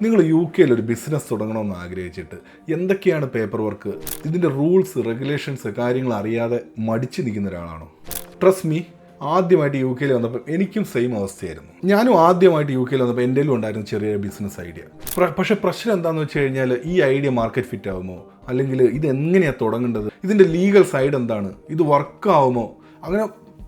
നിങ്ങൾ UK ഒരു business തുടങ്ങണമെന്ന് ആഗ്രഹിച്ചിട്ട് എന്തൊക്കെയാണ് പേപ്പർ വർക്ക്, ഇതിൻ്റെ റൂൾസ് റെഗുലേഷൻസ് കാര്യങ്ങൾ അറിയാതെ മടിച്ചു നിൽക്കുന്ന ഒരാളാണോ? ട്രസ്റ്റ് മീ, ആദ്യമായിട്ട് UK വന്നപ്പോൾ എനിക്കും സെയിം അവസ്ഥയായിരുന്നു. ഞാനും ആദ്യമായിട്ട് UK വന്നപ്പോൾ എൻ്റെ ഉണ്ടായിരുന്നു ചെറിയ ബിസിനസ് ഐഡിയ. പക്ഷേ പ്രശ്നം എന്താണെന്ന് വെച്ച് കഴിഞ്ഞാൽ ഈ ഐഡിയ മാർക്കറ്റ് ഫിറ്റ് ആവുമോ, അല്ലെങ്കിൽ ഇത് എങ്ങനെയാണ് തുടങ്ങേണ്ടത്, ഇതിൻ്റെ ലീഗൽ സൈഡ് എന്താണ്, ഇത് വർക്കാവുമോ, അങ്ങനെ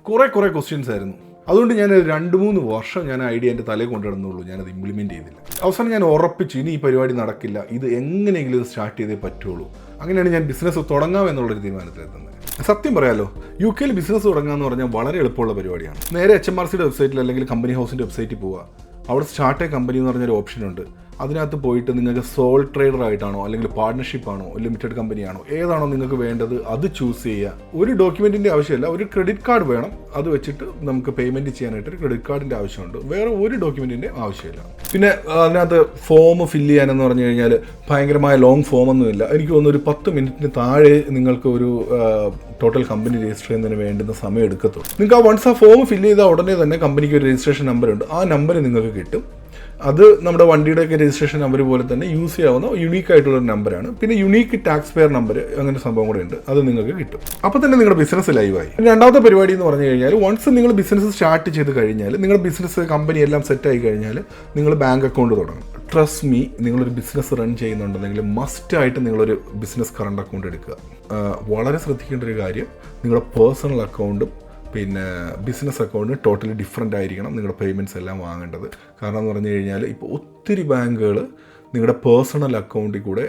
കുറേ ക്വസ്റ്റ്യൻസ് ആയിരുന്നു. അതുകൊണ്ട് ഞാൻ 2-3 വർഷം ഞാൻ ഐഡിയ എൻ്റെ തലയിൽ കൊണ്ടുവരുന്നുള്ളൂ, ഞാനത് ഇംപ്ലിമെൻറ്റ് ചെയ്തില്ല. അവസാനം ഞാൻ ഉറപ്പിച്ചു ഇനി ഈ പരിപാടി നടക്കില്ല, ഇത് എങ്ങനെയെങ്കിലും ഇത് സ്റ്റാർട്ട് ചെയ്തേ പറ്റുള്ളൂ. അങ്ങനെയാണ് ഞാൻ ബിസിനസ് തുടങ്ങാം എന്നുള്ളൊരു തീരുമാനത്തിലെത്തുന്നത്. സത്യം പറയാലോ, UK ബിസിനസ് തുടങ്ങുക എന്ന് പറഞ്ഞാൽ വളരെ എളുപ്പമുള്ള പരിപാടിയാണ്. നേരെ HMRCയുടെ വെബ്സൈറ്റിൽ അല്ലെങ്കിൽ കമ്പനി ഹൗസിൻ്റെ വെബ്സൈറ്റിൽ പോവുക. അവിടെ സ്റ്റാർട്ട് എ കമ്പനി എന്ന് പറഞ്ഞൊരു ഓപ്ഷനുണ്ട്. അതിനകത്ത് പോയിട്ട് നിങ്ങൾക്ക് സോൾ ട്രേഡർ ആയിട്ടാണോ അല്ലെങ്കിൽ പാർട്ണർഷിപ്പ് ആണോ ലിമിറ്റഡ് കമ്പനിയാണോ ഏതാണോ നിങ്ങൾക്ക് വേണ്ടത് അത് ചൂസ് ചെയ്യുക. ഒരു ഡോക്യുമെൻറ്റിൻ്റെ ആവശ്യമില്ല, ഒരു ക്രെഡിറ്റ് കാർഡ് വേണം. അത് വെച്ചിട്ട് നമുക്ക് പേയ്മെൻറ്റ് ചെയ്യാനായിട്ട് ഒരു ക്രെഡിറ്റ് കാർഡിൻ്റെ ആവശ്യമുണ്ട്, വേറെ ഒരു ഡോക്യുമെൻറ്റിൻ്റെ ആവശ്യമില്ല. പിന്നെ അതിനകത്ത് ഫോം ഫില്ല് ചെയ്യാനെന്ന് പറഞ്ഞു കഴിഞ്ഞാൽ ഭയങ്കരമായ ലോങ് ഫോമൊന്നുമില്ല. എനിക്ക് തോന്നുന്നു ഒരു 10 മിനിറ്റിന് താഴെ നിങ്ങൾക്ക് ഒരു ടോട്ടൽ കമ്പനി രജിസ്റ്റർ ചെയ്യുന്നതിന് വേണ്ടുന്ന സമയം എടുക്കത്തുള്ളൂ. നിങ്ങൾക്ക് വൺസ് ആ ഫോം ഫില്ല് ചെയ്താൽ ഉടനെ തന്നെ കമ്പനിക്ക് ഒരു രജിസ്ട്രേഷൻ നമ്പറുണ്ട്. ആ നമ്പർ നിങ്ങൾക്ക് കിട്ടും. അത് നമ്മുടെ വണ്ടിയുടെയൊക്കെ രജിസ്ട്രേഷൻ നമ്പർ പോലെ തന്നെ യൂസ് ചെയ്യാവുന്ന യുണീക്ക് ആയിട്ടുള്ളൊരു നമ്പറാണ്. പിന്നെ യുണീക്ക് ടാക്സ് പെയർ നമ്പർ അങ്ങനെ സംഭവം കൂടെ ഉണ്ട്, അത് നിങ്ങൾക്ക് കിട്ടും. അപ്പോൾ തന്നെ നിങ്ങളുടെ ബിസിനസ് ലൈവായി. രണ്ടാമത്തെ പരിപാടി എന്ന് പറഞ്ഞു കഴിഞ്ഞാൽ വൺസ് നിങ്ങൾ ബിസിനസ് സ്റ്റാർട്ട് ചെയ്ത് കഴിഞ്ഞാൽ, നിങ്ങളുടെ ബിസിനസ് കമ്പനി എല്ലാം സെറ്റായി കഴിഞ്ഞാൽ നിങ്ങൾ ബാങ്ക് അക്കൗണ്ട് തുടങ്ങും. ട്രസ്റ്റ് മീ, നിങ്ങളൊരു ബിസിനസ് റൺ ചെയ്യുന്നുണ്ടെങ്കിൽ മസ്റ്റായിട്ട് നിങ്ങളൊരു ബിസിനസ് കറണ്ട് അക്കൗണ്ട് എടുക്കുക. വളരെ ശ്രദ്ധിക്കേണ്ട ഒരു കാര്യം, നിങ്ങളുടെ പേഴ്സണൽ അക്കൗണ്ടും പിന്നെ ബിസിനസ് അക്കൗണ്ട് ടോട്ടലി ഡിഫറെൻ്റ് ആയിരിക്കണം നിങ്ങളുടെ പേയ്മെൻറ്റ്സ് എല്ലാം വാങ്ങേണ്ടത്. കാരണം എന്ന് പറഞ്ഞു കഴിഞ്ഞാൽ ഇപ്പോൾ ഒത്തിരി ബാങ്കുകൾ നിങ്ങളുടെ പേഴ്സണൽ അക്കൗണ്ടിൽ കൂടെ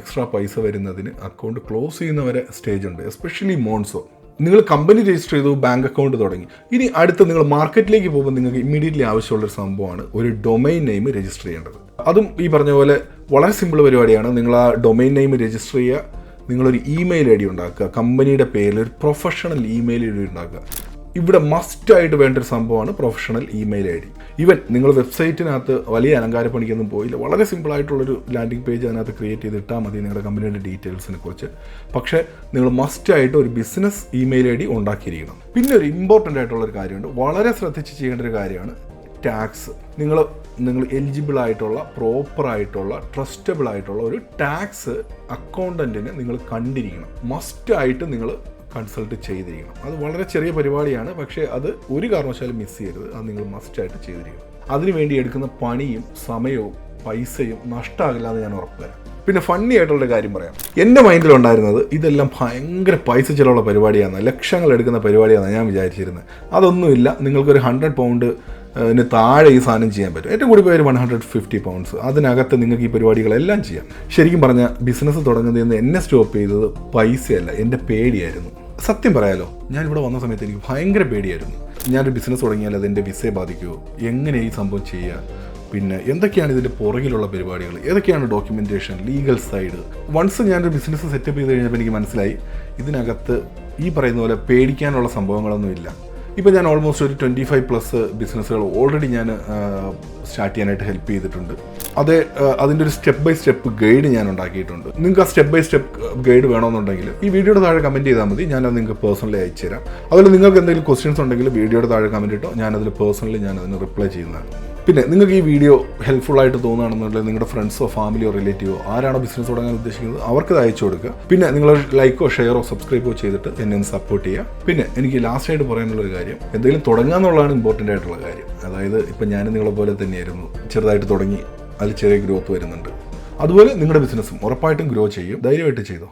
എക്സ്ട്രാ പൈസ വരുന്നതിന് അക്കൗണ്ട് ക്ലോസ് ചെയ്യുന്നവരെ സ്റ്റേജ് ഉണ്ട്, എസ്പെഷ്യലി മോൺസോ. നിങ്ങൾ കമ്പനി രജിസ്റ്റർ ചെയ്തു, ബാങ്ക് അക്കൗണ്ട് തുടങ്ങി, ഇനി അടുത്ത് നിങ്ങൾ മാർക്കറ്റിലേക്ക് പോകുമ്പോൾ നിങ്ങൾക്ക് ഇമ്മീഡിയറ്റ്ലി ആവശ്യമുള്ളൊരു സംഭവമാണ് ഒരു ഡൊമൈൻ നെയിം രജിസ്റ്റർ ചെയ്യേണ്ടത്. അതും ഈ പറഞ്ഞ പോലെ വളരെ സിമ്പിൾ പരിപാടിയാണ്. നിങ്ങൾ ആ ഡൊമൈൻ നെയിം രജിസ്റ്റർ ചെയ്യുക, നിങ്ങളൊരു ഇമെയിൽ ഐ ഡി ഉണ്ടാക്കുക, കമ്പനിയുടെ പേരിൽ ഒരു പ്രൊഫഷണൽ ഇമെയിൽ ഐ ഡി ഉണ്ടാക്കുക. ഇവിടെ മസ്റ്റായിട്ട് വേണ്ടൊരു സംഭവമാണ് professional email I D. Even നിങ്ങൾ വെബ്സൈറ്റിനകത്ത് വലിയ അലങ്കാരപ്പണിക്കൊന്നും പോയില്ല, വളരെ സിമ്പിളായിട്ടുള്ളൊരു ലാൻഡിംഗ് പേജ് അതിനകത്ത് ക്രിയേറ്റ് ചെയ്തിട്ടാൽ മതി നിങ്ങളുടെ കമ്പനിയുടെ ഡീറ്റെയിൽസിനെ കുറിച്ച്. പക്ഷേ നിങ്ങൾ മസ്റ്റായിട്ട് ഒരു ബിസിനസ് ഇമെയിൽ ഐ ഡി ഉണ്ടാക്കിയിരിക്കണം. പിന്നെ ഒരു ഇമ്പോർട്ടൻ്റ് ആയിട്ടുള്ളൊരു കാര്യമുണ്ട്, വളരെ ശ്രദ്ധിച്ച് ചെയ്യേണ്ട ഒരു കാര്യമാണ് ടാക്സ്. നിങ്ങൾ എലിജിബിൾ ആയിട്ടുള്ള പ്രോപ്പറായിട്ടുള്ള ട്രസ്റ്റബിൾ ആയിട്ടുള്ള ഒരു ടാക്സ് അക്കൗണ്ടൻറ്റിനെ നിങ്ങൾ കണ്ടിരിക്കണം. മസ്റ്റായിട്ട് നിങ്ങൾ കൺസൾട്ട് ചെയ്തിരിക്കണം. അത് വളരെ ചെറിയ പരിപാടിയാണ്, പക്ഷേ അത് ഒരു കാരണവശാലും മിസ് ചെയ്യരുത്. അത് നിങ്ങൾ മസ്റ്റായിട്ട് ചെയ്തിരിക്കണം. അതിനുവേണ്ടി എടുക്കുന്ന പണിയും സമയവും പൈസയും നഷ്ടമാകില്ല എന്ന് ഞാൻ ഉറപ്പുവരാം. പിന്നെ ഫണ്ണി ആയിട്ടുള്ള കാര്യം പറയാം. എൻ്റെ മൈൻഡിലുണ്ടായിരുന്നത് ഇതെല്ലാം ഭയങ്കര പൈസ ചിലവുള്ള പരിപാടിയാണ്, ലക്ഷങ്ങൾ എടുക്കുന്ന പരിപാടിയാണ് ഞാൻ വിചാരിച്ചിരുന്നത്. അതൊന്നുമില്ല. നിങ്ങൾക്കൊരു 100 പൗണ്ട് താഴെ ഈ സാധനം ചെയ്യാൻ പറ്റും. ഏറ്റവും കൂടി പോയ ഒരു 150 പൗണ്ട്സ്, അതിനകത്ത് നിങ്ങൾക്ക് ഈ പരിപാടികളെല്ലാം ചെയ്യാം. ശരിക്കും പറഞ്ഞാൽ ബിസിനസ് തുടങ്ങുന്നതെന്ന് എന്നെ സ്റ്റോപ്പ് ചെയ്തത് പൈസയല്ല, എൻ്റെ പേടിയായിരുന്നു. സത്യം പറയാലോ, ഞാനിവിടെ വന്ന സമയത്ത് എനിക്ക് ഭയങ്കര പേടിയായിരുന്നു. ഞാനൊരു ബിസിനസ് തുടങ്ങിയാൽ അതെൻ്റെ വിസയെ ബാധിക്കുമോ, എങ്ങനെ ഈ സംഭവം ചെയ്യുക, പിന്നെ എന്തൊക്കെയാണ് ഇതിൻ്റെ പുറകിലുള്ള പരിപാടികൾ, ഏതൊക്കെയാണ് ഡോക്യുമെൻറ്റേഷൻ, ലീഗൽ സൈഡ്. വൺസ് ഞാനൊരു ബിസിനസ് സെറ്റപ്പ് ചെയ്ത് കഴിഞ്ഞപ്പോൾ എനിക്ക് മനസ്സിലായി ഇതിനകത്ത് ഈ പറയുന്ന പോലെ പേടിക്കാനുള്ള സംഭവങ്ങളൊന്നുമില്ല. ഇപ്പോൾ ഞാൻ ഓൾമോസ്റ്റ് ഒരു 25+ ബിസിനസ്സുകൾ ഓൾറെഡി ഞാൻ സ്റ്റാർട്ട് ചെയ്യാനായിട്ട് ഹെൽപ്പ് ചെയ്തിട്ടുണ്ട്. അതിൻ്റെ ഒരു സ്റ്റെപ്പ് ബൈ സ്റ്റെപ്പ് ഗൈഡ് ഞാൻ ഉണ്ടാക്കിയിട്ടുണ്ട്. നിങ്ങൾക്ക് ആ സ്റ്റെപ്പ് ബൈ സ്റ്റെപ്പ് ഗൈഡ് വേണമെന്നുണ്ടെങ്കിൽ ഈ വീഡിയോയുടെ താഴെ കമൻറ്റ് ചെയ്താൽ മതി, ഞാനത് നിങ്ങൾക്ക് പേഴ്സണലി അയച്ചു തരാം. അതുപോലെ നിങ്ങൾക്ക് എന്തെങ്കിലും ക്വസ്റ്റ്യൻസ് ഉണ്ടെങ്കിൽ വീഡിയോയുടെ താഴെ കമൻറ്റ് ഇട്ടോ, ഞാനതിൽ പേഴ്സണലി അതിന് റിപ്ലൈ ചെയ്യുന്നതാണ്. പിന്നെ നിങ്ങൾക്ക് ഈ വീഡിയോ ഹെൽപ്ഫുള്ളായിട്ട് തോന്നുകയാണെന്നുണ്ടെങ്കിൽ നിങ്ങളുടെ ഫ്രണ്ട്സോ ഫാമിലിയോ റിലേറ്റീവോ ആരാണോ ബിസിനസ് തുടങ്ങാൻ ഉദ്ദേശിക്കുന്നത് അവർക്കത് അയച്ചു കൊടുക്കുക. പിന്നെ നിങ്ങൾ ലൈക്കോ ഷെയറോ സബ്സ്ക്രൈബോ ചെയ്തിട്ട് എന്നെ ഒന്ന് സപ്പോർട്ട് ചെയ്യുക. പിന്നെ എനിക്ക് ലാസ്റ്റായിട്ട് പറയാനുള്ളൊരു കാര്യം, എന്തെങ്കിലും തുടങ്ങുക എന്നുള്ളതാണ് ഇമ്പോർട്ടൻ്റ് ആയിട്ടുള്ള കാര്യം. അതായത് ഇപ്പം ഞാൻ നിങ്ങളെ പോലെ തന്നെയായിരുന്നു, ചെറുതായിട്ട് തുടങ്ങി, അതിൽ ചെറിയ ഗ്രോത്ത് വരുന്നുണ്ട്. അതുപോലെ നിങ്ങളുടെ ബിസിനസ്സും ഉറപ്പായിട്ടും ഗ്രോ ചെയ്യും. ധൈര്യമായിട്ട് ചെയ്തോ.